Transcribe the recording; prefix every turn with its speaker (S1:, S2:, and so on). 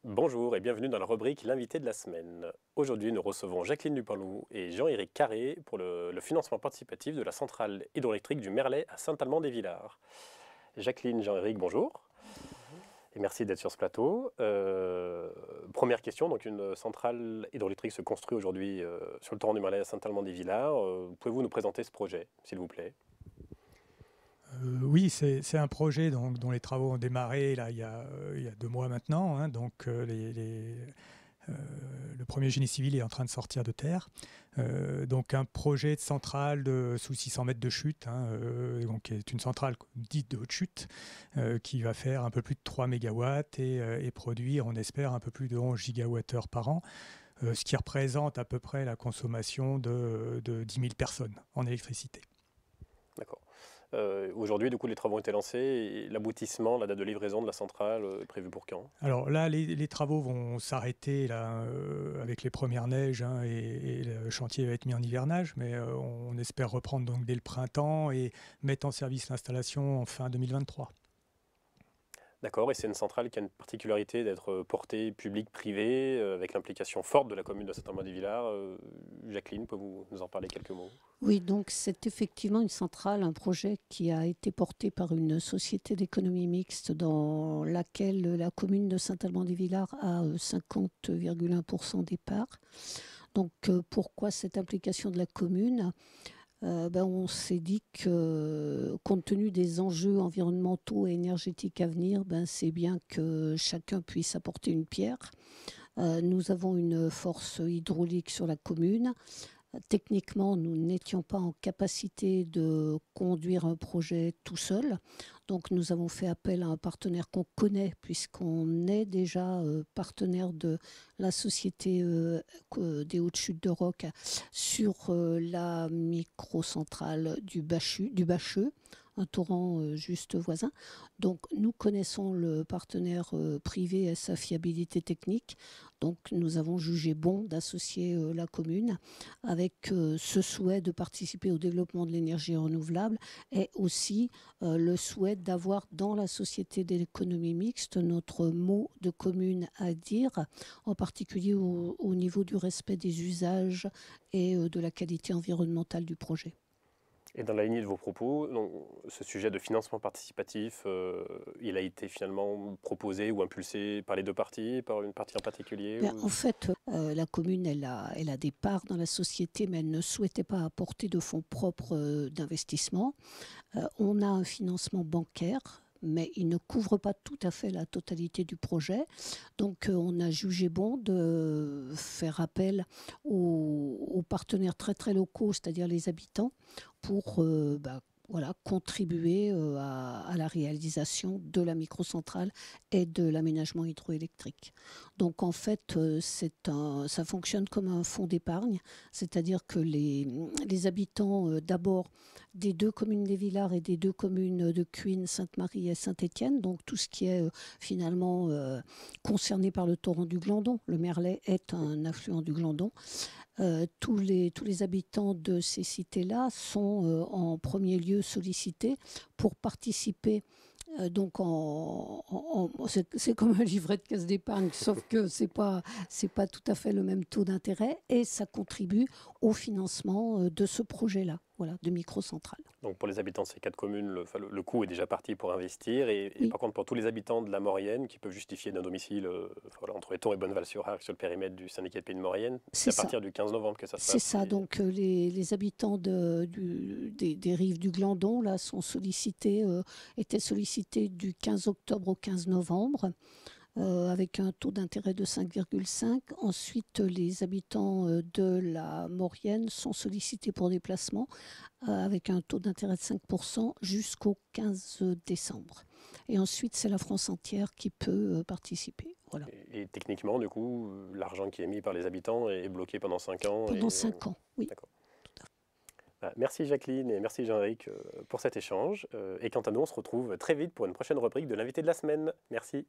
S1: Bonjour et bienvenue dans la rubrique L'invité de la semaine. Aujourd'hui, nous recevons Jacqueline Dupanloup et Jean-Éric Carré pour le financement participatif de la centrale hydroélectrique du Merlet à Saint-Alban-des-Villars. Jacqueline, Jean-Éric, bonjour et merci d'être sur ce plateau. Première question, donc une centrale hydroélectrique se construit aujourd'hui sur le torrent du Merlet à Saint-Alban-des-Villars. Pouvez-vous nous présenter ce projet, s'il vous plaît?
S2: Oui, c'est un projet dont les travaux ont démarré là, il y a 2 mois maintenant, hein. Le premier génie civil est en train de sortir de terre. Donc un projet de centrale sous 600 mètres de chute, hein, donc est une centrale dite de haute chute, qui va faire un peu plus de 3 mégawatts et produire, on espère, un peu plus de 11 gigawattheures par an, ce qui représente à peu près la consommation de 10 000 personnes en électricité.
S1: D'accord. Aujourd'hui, du coup, les travaux ont été lancés et l'aboutissement, la date de livraison de la centrale est prévue pour quand?
S2: Alors là, les travaux vont s'arrêter là, avec les premières neiges, hein, et le chantier va être mis en hivernage, mais on espère reprendre donc dès le printemps et mettre en service l'installation en fin 2023.
S1: D'accord, et c'est une centrale qui a une particularité d'être portée public-privé, avec l'implication forte de la commune de Saint-Amand-des-Villars. Jacqueline, pouvez-vous nous en parler quelques mots?
S3: Oui, donc c'est effectivement une centrale, un projet qui a été porté par une société d'économie mixte dans laquelle la commune de Saint-Alban-des-Villars a 50,1% des parts. Donc pourquoi cette implication de la commune? On s'est dit que compte tenu des enjeux environnementaux et énergétiques à venir, c'est bien que chacun puisse apporter une pierre. Nous avons une force hydraulique sur la commune. Techniquement, nous n'étions pas en capacité de conduire un projet tout seul. Donc nous avons fait appel à un partenaire qu'on connaît, puisqu'on est déjà partenaire de la société des Hautes-Chutes de Roc sur la microcentrale du Bacheux, un torrent juste voisin. Donc nous connaissons le partenaire privé et sa fiabilité technique. Donc nous avons jugé bon d'associer la commune avec ce souhait de participer au développement de l'énergie renouvelable et aussi le souhait d'avoir dans la société d'économie mixte notre mot de commune à dire, en particulier au niveau du respect des usages et de la qualité environnementale du projet.
S1: Et dans la lignée de vos propos, donc, ce sujet de financement participatif, il a été finalement proposé ou impulsé par les deux parties, par une partie en particulier
S3: En fait, la commune, elle a des parts dans la société, mais elle ne souhaitait pas apporter de fonds propres d'investissement. On a un financement bancaire, mais il ne couvre pas tout à fait la totalité du projet. Donc on a jugé bon de faire appel aux partenaires très très locaux, c'est-à-dire les habitants, pour voilà, contribuer à la réalisation de la microcentrale et de l'aménagement hydroélectrique. Donc en fait, ça fonctionne comme un fonds d'épargne, c'est-à-dire que les habitants d'abord des deux communes des Villars et des deux communes de Cuines, Sainte-Marie et Saint-Étienne, donc tout ce qui est finalement concerné par le torrent du Glandon. Le Merlet est un affluent du Glandon. Tous les habitants de ces cités-là sont en premier lieu sollicités pour participer. C'est comme un livret de caisse d'épargne, sauf que c'est pas tout à fait le même taux d'intérêt et ça contribue au financement de ce projet-là, voilà, de microcentrale.
S1: Donc pour les habitants de ces quatre communes, le coût est déjà parti pour investir. Et
S3: Oui.
S1: par contre, pour tous les habitants de la Maurienne qui peuvent justifier d'un domicile voilà, entre Éton et Bonneval-sur-Arc sur le périmètre du syndicat de Pays de Maurienne, c'est à
S3: ça.
S1: partir du 15 novembre que ça se
S3: C'est
S1: passe.
S3: ça, donc les habitants des rives du Glandon là, étaient sollicités du 15 octobre au 15 novembre. Avec un taux d'intérêt de 5,5. Ensuite, les habitants de la Maurienne sont sollicités pour des placements avec un taux d'intérêt de 5% jusqu'au 15 décembre. Et ensuite, c'est la France entière qui peut participer. Voilà.
S1: Et techniquement, du coup, l'argent qui est mis par les habitants est bloqué pendant 5 ans.
S3: Pendant 5 ans, oui.
S1: D'accord. Merci Jacqueline et merci Jean-Éric pour cet échange. Et quant à nous, on se retrouve très vite pour une prochaine rubrique de l'invité de la semaine. Merci.